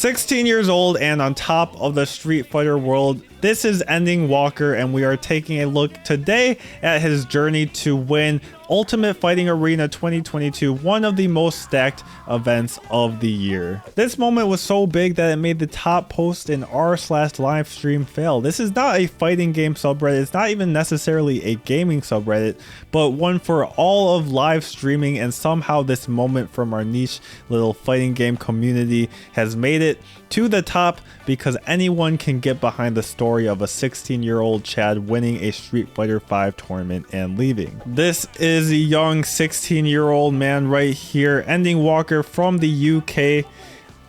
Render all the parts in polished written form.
16 years old and on top of the Street Fighter world, this is EndingWalker, and we are taking a look today at his journey to win Ultimate Fighting Arena 2022, one of the most stacked events of the year. This moment was so big that it made the top post in r/livestream fail. This is not a fighting game subreddit, it's not even necessarily a gaming subreddit, but one for all of live streaming, and somehow this moment from our niche little fighting game community has made it to the top because anyone can get behind the story of a 16-year-old Chad winning a Street Fighter V tournament and leaving. This is a young 16-year-old man right here, EndingWalker from the UK,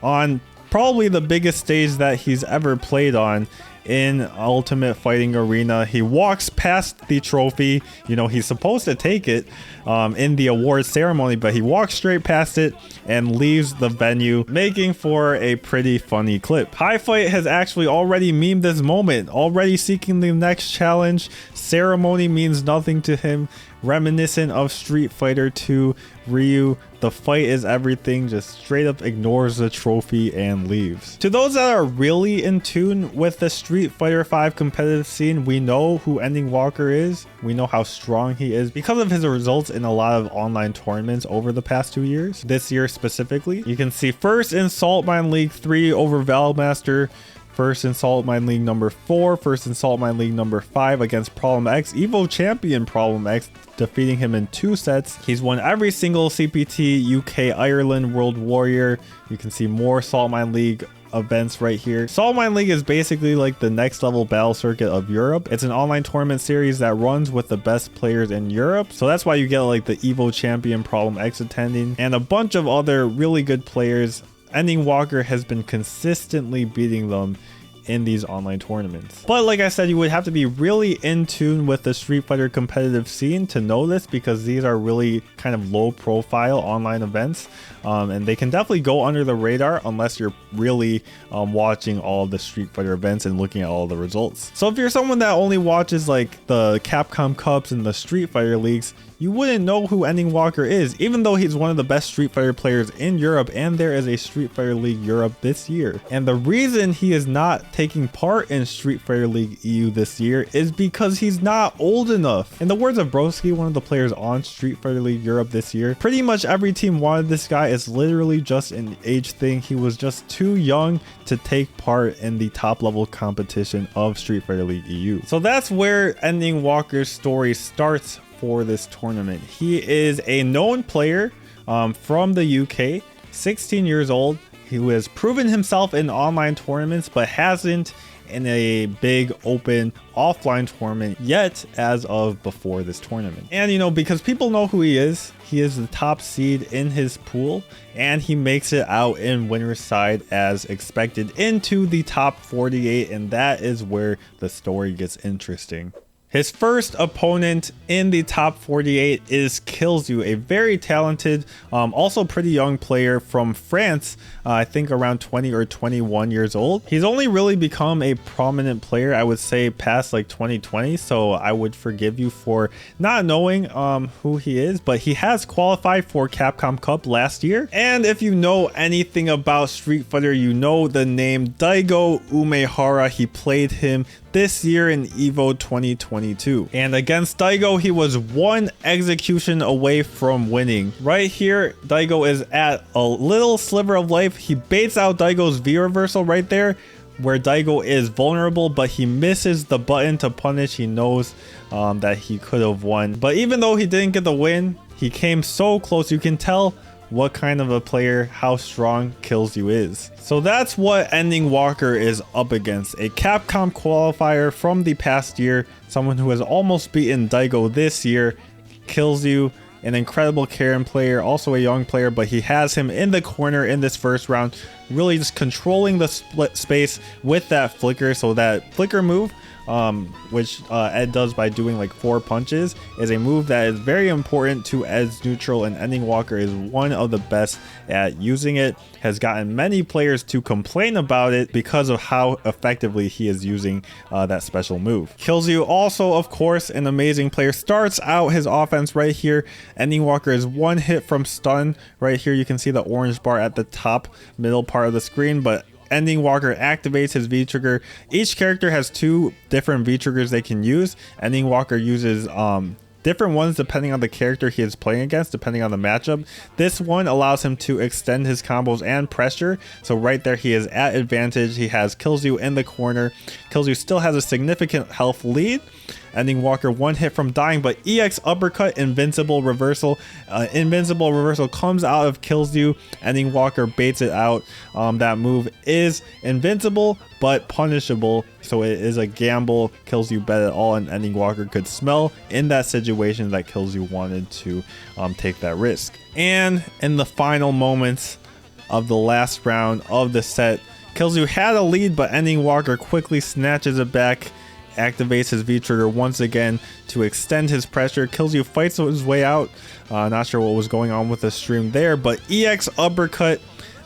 on probably the biggest stage that he's ever played on in Ultimate Fighting Arena. He walks past the trophy. You know, he's supposed to take it in the awards ceremony, but he walks straight past it and leaves the venue, making for a pretty funny clip. HiFight has actually already memed this moment, already seeking the next challenge. Ceremony means nothing to him, reminiscent of Street Fighter 2 Ryu. The fight is everything, just straight up ignores the trophy and leaves. To those that are really in tune with the Street Fighter V competitive scene, we know who EndingWalker is. We know how strong he is because of his results in a lot of online tournaments over the past 2 years. This year specifically, you can see first in Salt Mine League 3 over Valmaster, first in Salt Mine League number 4, first in Salt Mine League number 5 against Problem X, Evo champion Problem X, defeating him in 2 sets. He's won every single CPT, UK, Ireland, World Warrior. You can see more Salt Mine League events right here. Salt Mine League is basically like the next level battle circuit of Europe. It's an online tournament series that runs with the best players in Europe. So that's why you get like the Evo champion Problem X attending and a bunch of other really good players. EndingWalker has been consistently beating them in these online tournaments. But like I said, you would have to be really in tune with the Street Fighter competitive scene to know this, because these are really kind of low profile online events, and they can definitely go under the radar unless you're really watching all of the Street Fighter events and looking at all the results. So if you're someone that only watches like the Capcom Cups and the Street Fighter leagues, you wouldn't know who EndingWalker is, even though he's one of the best Street Fighter players in Europe, and there is a Street Fighter League Europe this year. And the reason he is not taking part in Street Fighter League EU this year is because he's not old enough. In the words of Broski, one of the players on Street Fighter League Europe this year, pretty much every team wanted this guy. It's literally just an age thing. He was just too young to take part in the top level competition of Street Fighter League EU. So that's where EndingWalker's story starts for this tournament. He is a known player from the UK, 16 years old, who has proven himself in online tournaments but hasn't in a big open offline tournament yet as of before this tournament. And you know, because people know who he is the top seed in his pool, and he makes it out in winner's side as expected into the top 48, and that is where the story gets interesting. His first opponent in the top 48 is Kilzyou, a very talented, also pretty young player from France, I think around 20 or 21 years old. He's only really become a prominent player, I would say, past like 2020, so I would forgive you for not knowing who he is, but he has qualified for Capcom Cup last year. And if you know anything about Street Fighter, you know the name Daigo Umehara. He played him this year in Evo 2022, and against Daigo he was one execution away from winning. Right here, Daigo is at a little sliver of life. He baits out Daigo's V reversal right there where Daigo is vulnerable, but he misses the button to punish. He knows that he could have won, but even though he didn't get the win, he came so close. You can tell what kind of a player, how strong Kilzyou is. So that's what EndingWalker is up against, a Capcom qualifier from the past year, someone who has almost beaten Daigo this year. Kilzyou, an incredible Karen player, also a young player, but he has him in the corner in this first round, really just controlling the split space with that flicker. So that flicker move, which Ed does by doing like 4 punches, is a move that is very important to Ed's neutral, and EndingWalker is one of the best at using it. Has gotten many players to complain about it because of how effectively he is using that special move. Kilzyou, also of course an amazing player, starts out his offense right here. EndingWalker is 1 hit from stun. Right here you can see the orange bar at the top middle part of the screen, but EndingWalker activates his V trigger. Each character has 2 different V triggers they can use. EndingWalker uses different ones depending on the character he is playing against, depending on the matchup. This one allows him to extend his combos and pressure. So right there he is at advantage. He has Kilzyou in the corner. Kilzyou still has a significant health lead. EndingWalker 1 hit from dying, but EX uppercut, invincible reversal. Invincible reversal comes out of Kilzyou. EndingWalker baits it out. That move is invincible but punishable, so it is a gamble. Kilzyou bet it all, and EndingWalker could smell in that situation that Kilzyou wanted to take that risk. And in the final moments of the last round of the set, Kilzyou had a lead, but EndingWalker quickly snatches it back, activates his V trigger once again to extend his pressure. Kilzyou fights his way out. Not sure what was going on with the stream there, but EX uppercut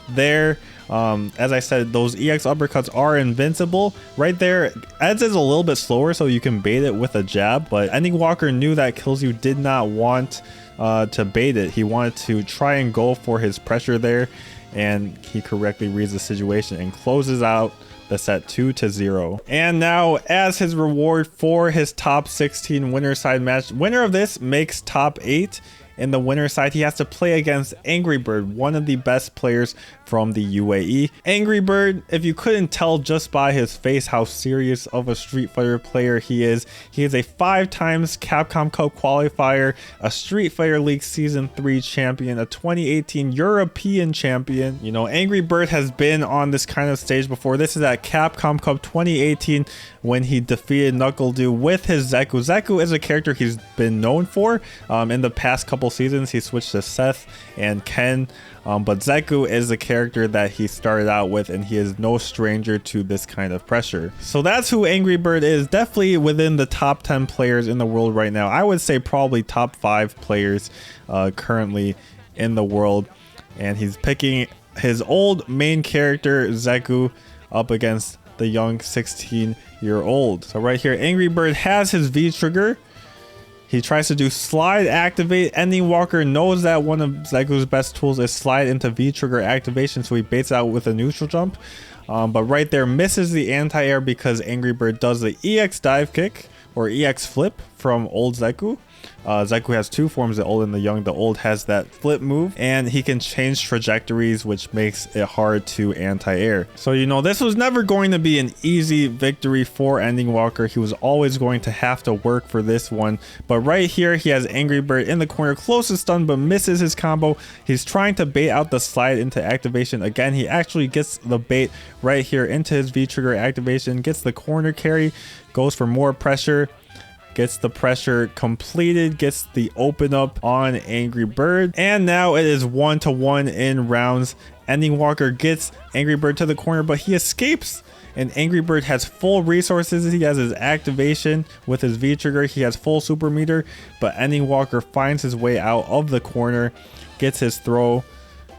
there. As I said, those EX uppercuts are invincible. Right there, Eds is a little bit slower, so you can bait it with a jab, but EndingWalker knew that Kilzyou did not want to bait it. He wanted to try and go for his pressure there, and he correctly reads the situation and closes out the set 2-0. And now, as his reward for his top 16 winner side match, winner of this makes top 8. In the winner side, he has to play against Angry Bird, one of the best players from the UAE. Angry Bird, if you couldn't tell just by his face how serious of a Street Fighter player he is a 5-time Capcom Cup qualifier, a Street Fighter League Season 3 champion, a 2018 European champion. You know, Angry Bird has been on this kind of stage before. This is at Capcom Cup 2018 when he defeated NuckleDu with his Zeku. Zeku is a character he's been known for. In the past couple seasons, he switched to Seth and Ken. But Zeku is the character that he started out with, and he is no stranger to this kind of pressure. So that's who Angry Bird is. Definitely within the top 10 players in the world right now. I would say probably top 5 players currently in the world. And he's picking his old main character, Zeku, up against the young 16-year-old. So right here, Angry Bird has his V trigger. He tries to do slide activate. EndingWalker knows that one of Zeku's best tools is slide into V trigger activation, so he baits out with a neutral jump. But right there misses the anti-air because Angry Bird does the EX dive kick or EX flip from old Zeku. Zeku has 2 forms, the old and the young. The old has that flip move, and he can change trajectories, which makes it hard to anti-air. So, you know, this was never going to be an easy victory for EndingWalker. He was always going to have to work for this one. But right here, he has Angry Bird in the corner, close to stun, but misses his combo. He's trying to bait out the slide into activation. Again, he actually gets the bait right here into his V-trigger activation, gets the corner carry, goes for more pressure, gets the pressure completed, gets the open up on Angry Bird, and now it is 1-1 in rounds. EndingWalker gets Angry Bird to the corner, but he escapes, and Angry Bird has full resources. He has his activation with his V trigger, he has full super meter, but EndingWalker finds his way out of the corner, gets his throw,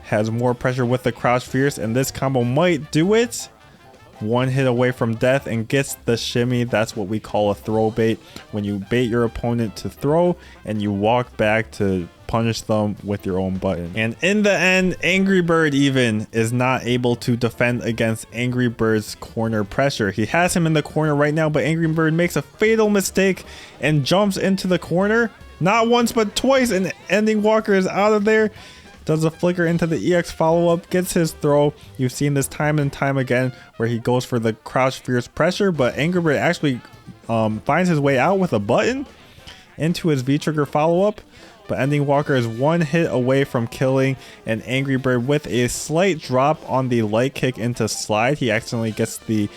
has more pressure with the crouch fierce, and this combo might do it. 1 hit away from death and gets the shimmy. That's what we call a throw bait, when you bait your opponent to throw and you walk back to punish them with your own button. And in the end, Angry Bird even is not able to defend against Angry Bird's corner pressure. He has him in the corner right now, but Angry Bird makes a fatal mistake and jumps into the corner, not once but twice, and EndingWalker is out of there. Does a flicker into the EX follow-up, gets his throw. You've seen this time and time again where he goes for the crouch fierce pressure, but Angry Bird actually finds his way out with a button into his V-trigger follow-up. But EndingWalker is 1 hit away from killing an Angry Bird with a slight drop on the light kick into slide. He accidentally gets the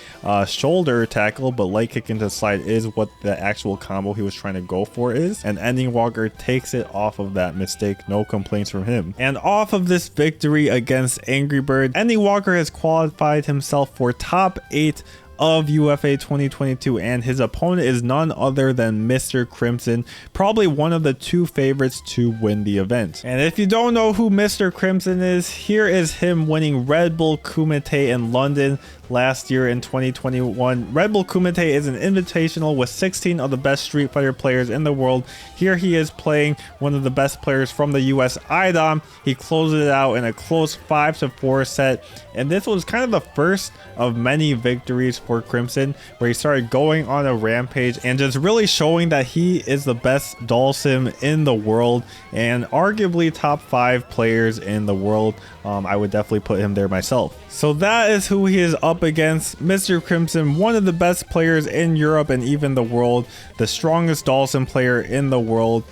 shoulder tackle, but light kick into slide is what the actual combo he was trying to go for is. And EndingWalker takes it off of that mistake. No complaints from him. And off of this victory against Angry Bird, EndingWalker has qualified himself for top 8 of UFA 2022, and his opponent is none other than Mr. Crimson, probably one of the two favorites to win the event. And if you don't know who Mr. Crimson is, here is him winning Red Bull Kumite in London last year in 2021. Red Bull Kumite is an invitational with 16 of the best Street Fighter players in the world. Here he is playing one of the best players from the US, IDOM. He closes it out in a close 5-4 set, and this was kind of the first of many victories for Crimson, where he started going on a rampage and just really showing that he is the best Dhalsim in the world and arguably top 5 players in the world. I would definitely put him there myself. So that is who he is up against. Mr. Crimson, one of the best players in Europe and even the world, the strongest Dhalsim player in the world.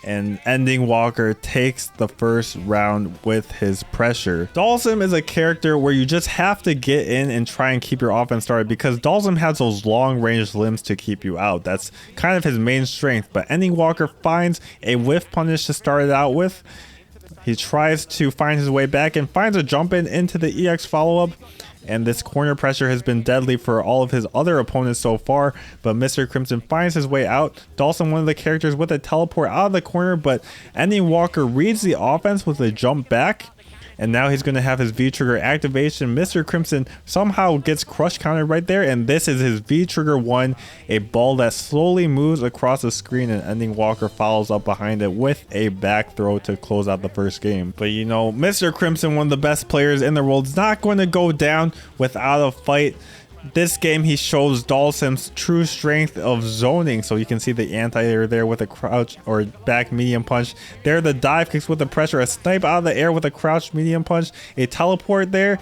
And EndingWalker takes the first round with his pressure. Dhalsim is a character where you just have to get in and try and keep your offense started, because Dhalsim has those long range limbs to keep you out. That's kind of his main strength. But EndingWalker finds a whiff punish to start it out with. He tries to find his way back and finds a jump in into the EX follow-up. And this corner pressure has been deadly for all of his other opponents so far, but Mr. Crimson finds his way out. Dhalsim, one of the characters with a teleport out of the corner, but EndingWalker reads the offense with a jump back, and now he's going to have his V-Trigger activation. Mr. Crimson somehow gets crush countered right there, and this is his V-Trigger 1, a ball that slowly moves across the screen, and EndingWalker follows up behind it with a back throw to close out the first game. But you know, Mr. Crimson, one of the best players in the world, is not going to go down without a fight. This game, he shows Dhalsim's true strength of zoning. So you can see the anti-air there with a crouch or back medium punch. There, the dive kicks with the pressure, a snipe out of the air with a crouch medium punch, a teleport there.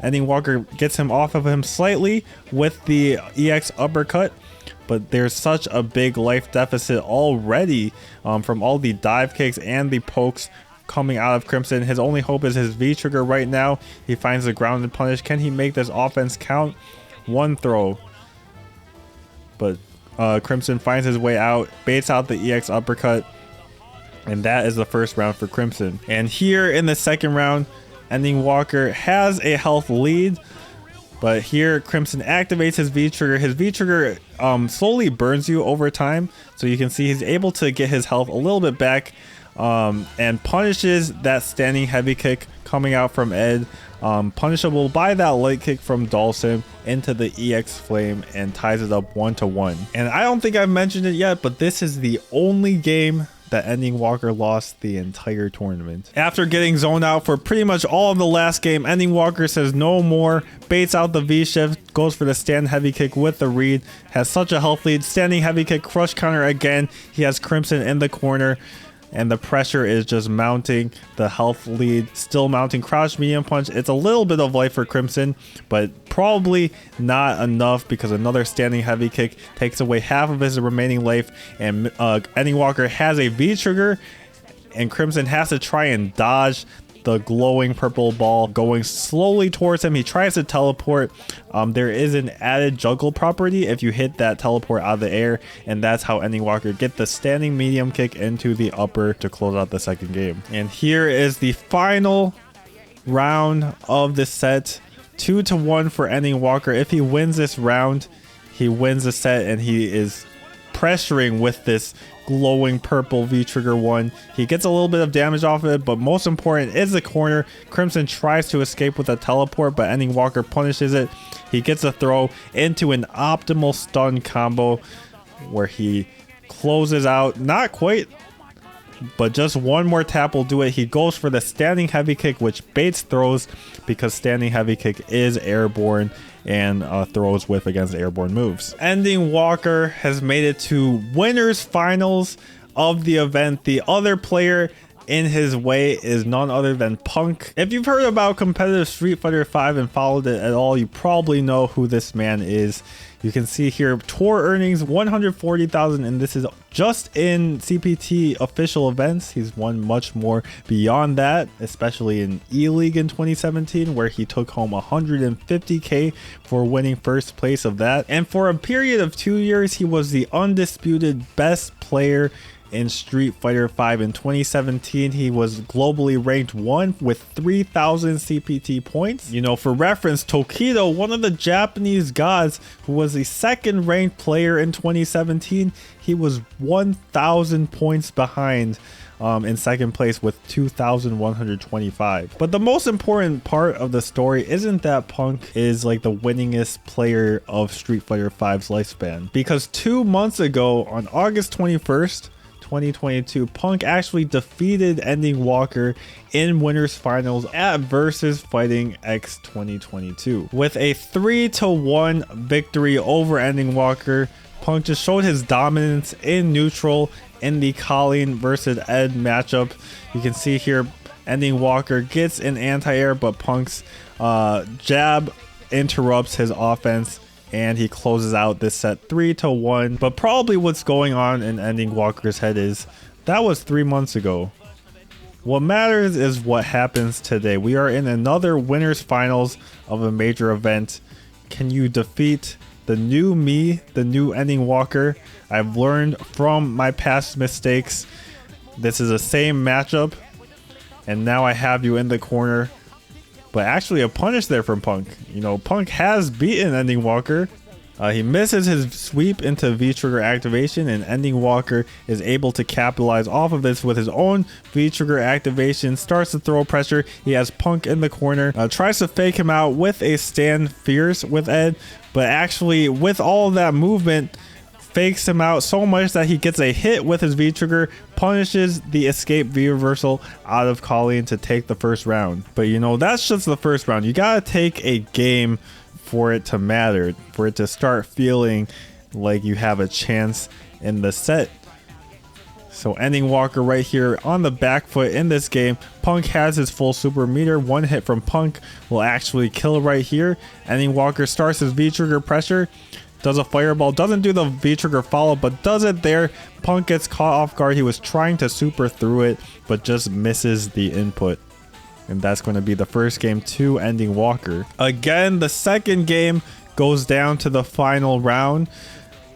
EndingWalker gets him off of him slightly with the EX uppercut. But there's such a big life deficit already from all the dive kicks and the pokes coming out of Crimson. His only hope is his V-Trigger right now. He finds the grounded punish. Can he make this offense count? One throw, but Crimson finds his way out, baits out the EX uppercut, and that is the first round for Crimson. And here in the second round, EndingWalker has a health lead, but here Crimson activates his V-Trigger. His V-Trigger slowly burns you over time, so you can see he's able to get his health a little bit back, and punishes that standing heavy kick coming out from Ed, punishable by that light kick from Dhalsim into the EX flame, and ties it up 1-1. And I don't think I've mentioned it yet, but this is the only game that EndingWalker lost the entire tournament. After getting zoned out for pretty much all of the last game, EndingWalker says no more, baits out the V-shift, goes for the stand heavy kick with the read, has such a health lead, standing heavy kick, crush counter again. He has Crimson in the corner, and the pressure is just mounting. The health lead still mounting. Crouch medium punch. It's a little bit of life for Crimson, but probably not enough, because another standing heavy kick takes away half of his remaining life, and EndingWalker has a V-Trigger, and Crimson has to try and dodge the glowing purple ball going slowly towards him. He tries to teleport. There is an added juggle property if you hit that teleport out of the air, and that's how EndingWalker get the standing medium kick into the upper to close out the second game. And here is the final round of the set, 2-1 for EndingWalker. If he wins this round, he wins the set, and he is pressuring with this glowing purple V-Trigger 1. He gets a little bit of damage off of it, but most important is the corner. Crimson tries to escape with a teleport, but EndingWalker punishes it. He gets a throw into an optimal stun combo where he closes out, not quite, but just one more tap will do it. He goes for the standing heavy kick, which baits throws, because standing heavy kick is airborne, and throws whiff against airborne moves. EndingWalker has made it to winners finals of the event. The other player in his way is none other than Punk. If you've heard about competitive Street Fighter V and followed it at all, you probably know who this man is. You can see here tour earnings 140,000, and this is just in CPT official events. He's won much more beyond that, especially in E-League in 2017, where he took home 150k for winning first place of that. And for a period of 2 years, he was the undisputed best player in Street Fighter V. In 2017, he was globally ranked 1 with 3,000 CPT points. You know, for reference, Tokido, one of the Japanese gods who was the second ranked player in 2017, he was 1,000 points behind in second place with 2,125. But the most important part of the story isn't that Punk is like the winningest player of Street Fighter V's lifespan, because 2 months ago on August 21st, 2022, Punk actually defeated EndingWalker in winners finals at Versus Fighting X 2022 with a 3-1 victory over EndingWalker. Punk just showed his dominance in neutral in the Colleen versus Ed matchup. You can see here EndingWalker gets an anti-air, but Punk's jab interrupts his offense and he closes out this set 3-1. But probably what's going on in EndingWalker's head is that was 3 months ago. What matters is what happens today. We are in another winners finals of a major event. Can you defeat the new me, the new EndingWalker? I've learned from my past mistakes. This is the same matchup, and now I have you in the corner. But actually a punish there from Punk. You know, Punk has beaten EndingWalker. He misses his sweep into V-trigger activation, and EndingWalker is able to capitalize off of this with his own V-trigger activation. Starts to throw pressure. He has Punk in the corner. Tries to fake him out with a stand fierce with Ed, but actually with all of that movement, fakes him out so much that he gets a hit with his V-trigger, punishes the escape V-reversal out of Colleen to take the first round. But you know, that's just the first round. You gotta take a game for it to matter, for it to start feeling like you have a chance in the set. So EndingWalker right here on the back foot in this game. Punk has his full super meter. One hit from Punk will actually kill right here. EndingWalker starts his V-trigger pressure, does a fireball, doesn't do the V-trigger follow, but does it there. Punk gets caught off guard. He was trying to super through it, but just misses the input. And that's going to be the first game to EndingWalker. Again, the second game goes down to the final round.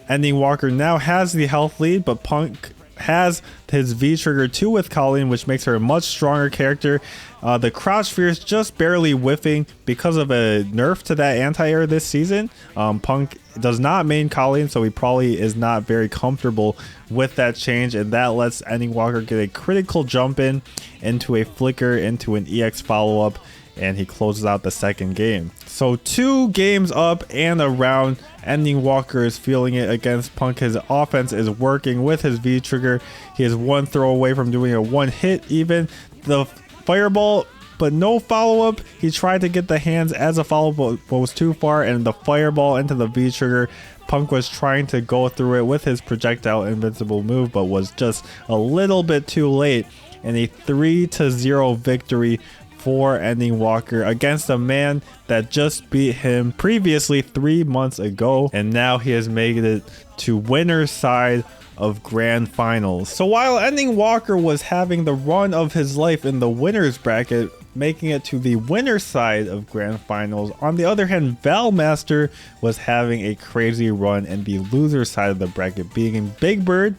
EndingWalker now has the health lead, but Punk has his V-trigger 2 with Colleen, which makes her a much stronger character. The crouch fierce just barely whiffing because of a nerf to that anti-air this season. Punk does not main Colleen, so he probably is not very comfortable with that change, and that lets EndingWalker get a critical jump in into a flicker into an EX follow-up, and he closes out the second game. So 2 games up and around, EndingWalker is feeling it against Punk. His offense is working with his V-trigger. He is one throw away from doing a one hit even. The fireball, but no follow-up. He tried to get the hands as a follow-up, but was too far, and the fireball into the V-trigger. Punk was trying to go through it with his projectile invincible move, but was just a little bit too late, and a 3-0 victory for EndingWalker against a man that just beat him previously 3 months ago, and now he has made it to winner's side of grand finals. So while EndingWalker was having the run of his life in the winners bracket, making it to the winner side of grand finals, on the other hand, Valmaster was having a crazy run in the loser side of the bracket, being Big Bird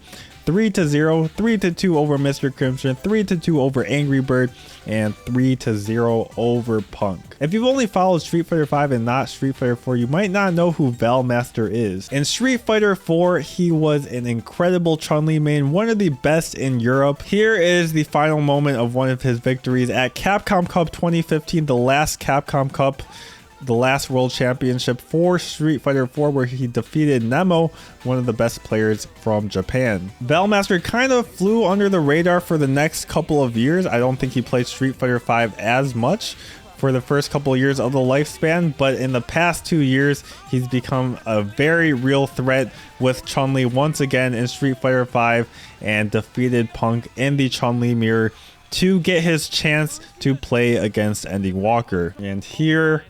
3-0, 3-2 over Mr. Crimson, 3-2 over Angry Bird, and 3-0 over Punk. If you've only followed Street Fighter V and not Street Fighter 4, you might not know who Valmaster is. In Street Fighter 4, he was an incredible Chun-Li main, one of the best in Europe. Here is the final moment of one of his victories at Capcom Cup 2015, the last Capcom Cup, the last world championship for Street Fighter 4, where he defeated Nemo, one of the best players from Japan. Valmaster kind of flew under the radar for the next couple of years. I don't think he played Street Fighter 5 as much for the first couple of years of the lifespan, but in the past 2 years, he's become a very real threat with Chun-Li once again in Street Fighter 5 and defeated Punk in the Chun-Li mirror to get his chance to play against EndingWalker. And here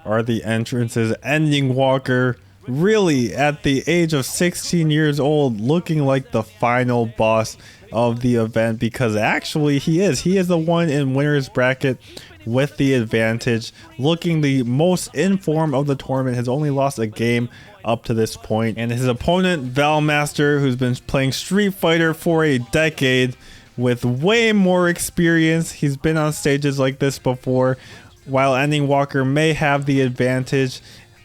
are the entrances. EndingWalker really at the age of 16 years old looking like the final boss of the event, because actually he is the one in winner's bracket with the advantage, looking the most in form of the tournament, has only lost a game up to this point, and his opponent Valmaster, who's been playing Street Fighter for a decade with way more experience. He's been on stages like this before. While EndingWalker may have the advantage,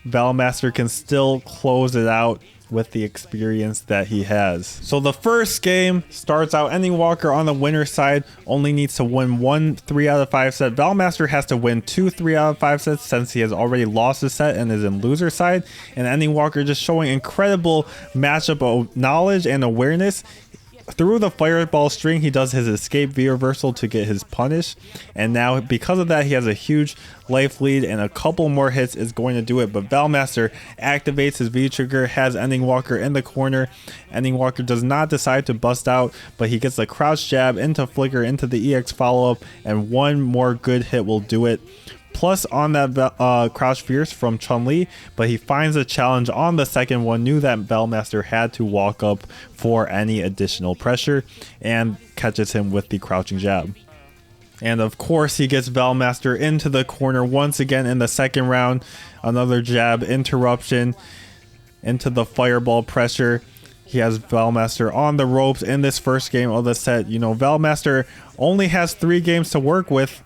Valmaster can still close it out with the experience that he has. So the first game starts out EndingWalker on the winner's side, only needs to win 1 3 out of 5 set. Valmaster has to win 2 3 out of 5 sets since he has already lost a set and is in loser side. And EndingWalker just showing incredible matchup of knowledge and awareness. Through the fireball string, he does his escape V reversal to get his punish, and now because of that he has a huge life lead, and a couple more hits is going to do it. But Valmaster activates his V trigger, has EndingWalker in the corner. EndingWalker does not decide to bust out, but he gets the crouch jab into flicker into the EX follow-up, and one more good hit will do it. Plus on that crouch fierce from Chun-li, but he finds a challenge on the second one, knew that Valmaster had to walk up for any additional pressure, and catches him with the crouching jab. And of course he gets Valmaster into the corner once again in the second round. Another jab interruption into the fireball pressure. He has Valmaster on the ropes in this first game of the set. You know, Valmaster only has 3 games to work with,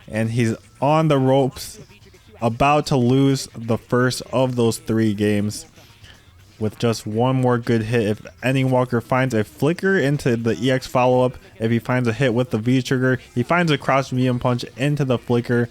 and he's on the ropes, about to lose the first of those 3 games with just one more good hit. If EndingWalker finds a flicker into the EX follow-up, if he finds a hit with the V trigger, he finds a crouch medium punch into the flicker,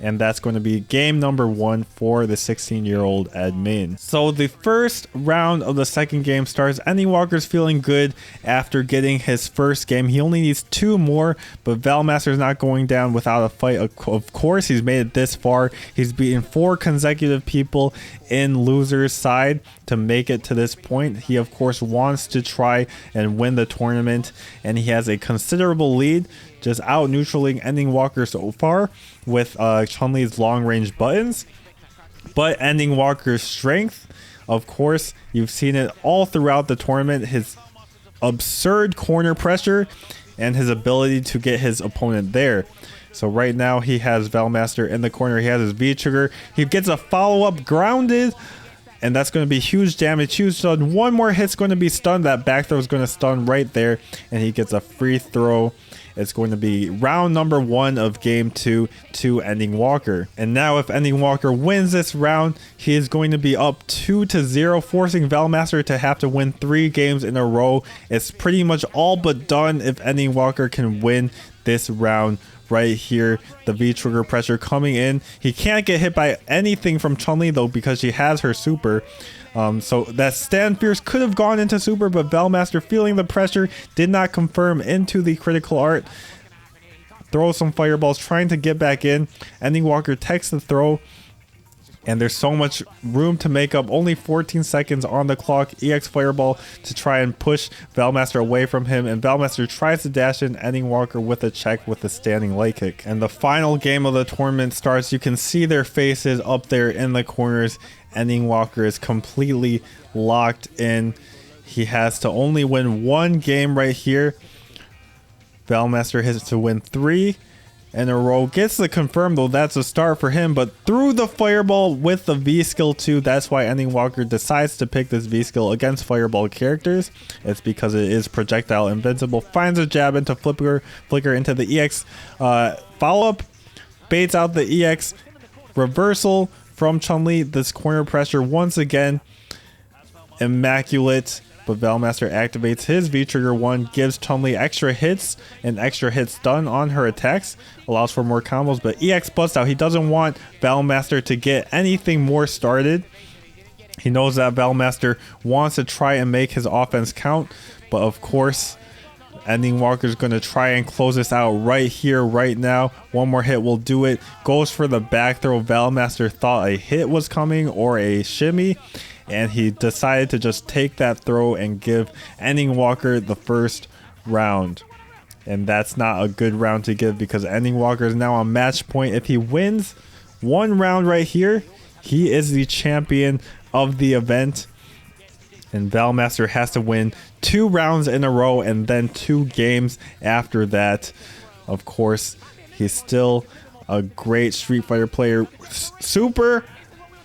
and that's going to be game number 1 for the 16-year-old admin. So the first round of the second game starts. EndingWalker's feeling good after getting his first game. He only needs 2 more, but Valmaster's not going down without a fight. Of course, he's made it this far. He's beaten 4 consecutive people in loser's side to make it to this point. He of course wants to try and win the tournament, and he has a considerable lead, just out neutraling EndingWalker so far with Chun-Li's long range buttons. But EndingWalker's strength, of course, you've seen it all throughout the tournament, his absurd corner pressure and his ability to get his opponent there. So right now he has Valmaster in the corner. He has his V trigger. He gets a follow-up grounded, and that's going to be huge damage, huge stun. One more hit's going to be stunned. That back throw is going to stun right there, and he gets a free throw. It's going to be round number 1 of game 2 to EndingWalker. And now if EndingWalker wins this round, he is going to be up 2-0, forcing Valmaster to have to win 3 games in a row. It's pretty much all but done if EndingWalker can win this round right here. The V trigger pressure coming in. He can't get hit by anything from Chun-Li though, because she has her super. So that stand fierce could have gone into super, but Valmaster, feeling the pressure, did not confirm into the critical art. Throw some fireballs, trying to get back in. EndingWalker takes the throw, and there's so much room to make up. Only 14 seconds on the clock. EX fireball to try and push Valmaster away from him, and Valmaster tries to dash in EndingWalker with a check with a standing leg kick. And the final game of the tournament starts. You can see their faces up there in the corners. EndingWalker is completely locked in. He has to only win 1 game right here. Valmaster has to win 3 in a row. Gets the confirm though, that's a start for him, but through the fireball with the V skill too. That's why EndingWalker decides to pick this V skill against fireball characters. It's because it is projectile invincible. Finds a jab into flicker into the EX follow-up, baits out the EX reversal from Chun-Li. This corner pressure once again immaculate, but Valmaster activates his V trigger 1, gives Chun-Li extra hits and extra hit stun on her attacks, allows for more combos, but EX bust out. He doesn't want Valmaster to get anything more started. He knows that Valmaster wants to try and make his offense count, but of course EndingWalker is going to try and close this out right here, right now. One more hit will do it. Goes for the back throw. Valmaster thought a hit was coming or a shimmy, and he decided to just take that throw and give EndingWalker the first round. And that's not a good round to give, because EndingWalker is now on match point. If he wins 1 round right here, he is the champion of the event. And Valmaster has to win 2 rounds in a row and then 2 games after that. Of course, he's still a great Street Fighter player. Super,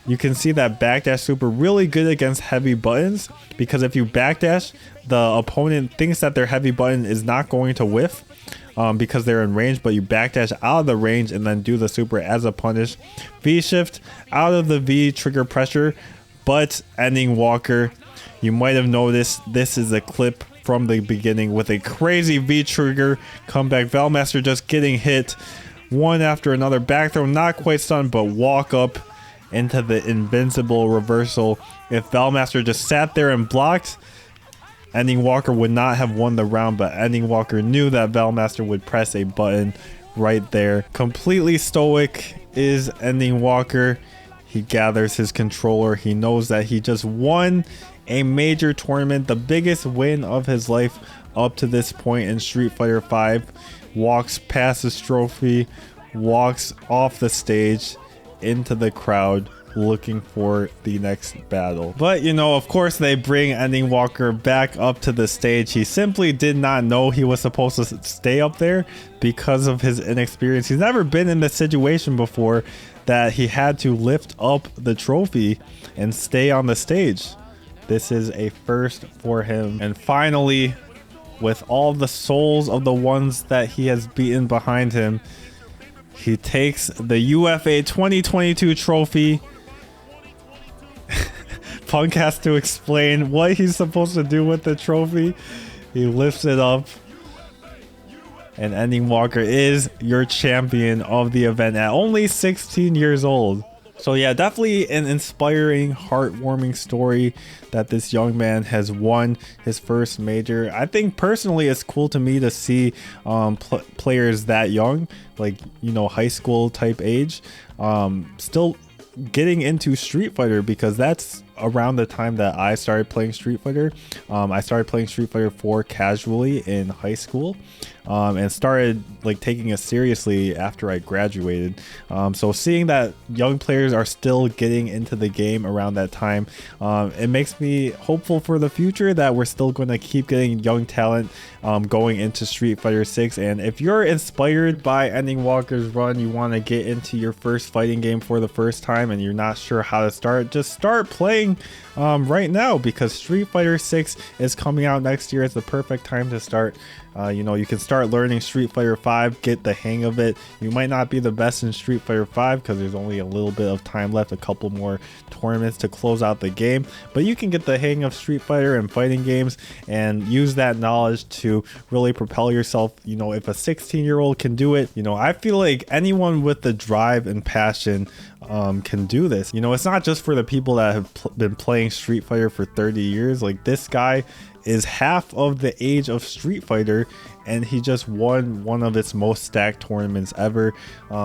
you can see that backdash super really good against heavy buttons, because if you backdash, the opponent thinks that their heavy button is not going to whiff because they're in range, but you backdash out of the range and then do the super as a punish. V shift out of the V trigger pressure, but EndingWalker, you might have noticed this is a clip from the beginning with a crazy V trigger comeback. Valmaster just getting hit one after another. Back throw, not quite stunned, but walk up into the invincible reversal. If Valmaster just sat there and blocked, EndingWalker would not have won the round, but EndingWalker knew that Valmaster would press a button right there. Completely stoic is EndingWalker. He gathers his controller. He knows that he just won a major tournament, the biggest win of his life up to this point in Street Fighter V. Walks past his trophy, walks off the stage into the crowd looking for the next battle. But you know, of course, they bring EndingWalker back up to the stage. He simply did not know he was supposed to stay up there because of his inexperience. He's never been in this situation before, that he had to lift up the trophy and stay on the stage. This is a first for him. And finally, with all the souls of the ones that he has beaten behind him, he takes the UFA 2022 trophy. Punk has to explain what he's supposed to do with the trophy. He lifts it up, and EndingWalker is your champion of the event at only 16 years old. So yeah, definitely an inspiring, heartwarming story that this young man has won his first major. I think personally it's cool to me to see players that young, like, you know, high school type age, still getting into Street Fighter, because that's around the time that I started playing Street Fighter. I started playing Street Fighter 4 casually in high school, and started like taking it seriously after I graduated. So seeing that young players are still getting into the game around that time, it makes me hopeful for the future that we're still going to keep getting young talent going into Street Fighter 6. And if you're inspired by EndingWalker's run, you want to get into your first fighting game for the first time and you're not sure how to start, just start playing right now, because Street Fighter 6 is coming out next year. It's the perfect time to start. You know, you can start learning Street Fighter 5, get the hang of it. You might not be the best in Street Fighter 5 because there's only a little bit of time left, a couple more tournaments to close out the game, but you can get the hang of Street Fighter and fighting games and use that knowledge to really propel yourself. You know, if a 16-year-old can do it, you know, I feel like anyone with the drive and passion can do this. You know, it's not just for the people that have been playing Street Fighter for 30 years. Like, this guy is half of the age of Street Fighter and he just won one of its most stacked tournaments ever.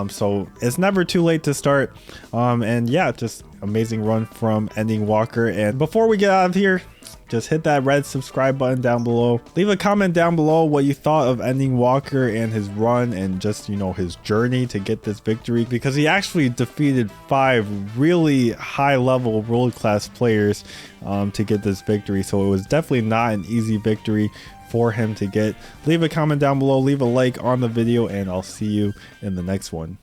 So it's never too late to start. And yeah, just amazing run from EndingWalker. And before we get out of here, just hit that red subscribe button down below. Leave a comment down below what you thought of EndingWalker and his run and just, you know, his journey to get this victory, because he actually defeated 5 really high level world class players to get this victory. So it was definitely not an easy victory for him to get. Leave a comment down below, leave a like on the video, and I'll see you in the next one.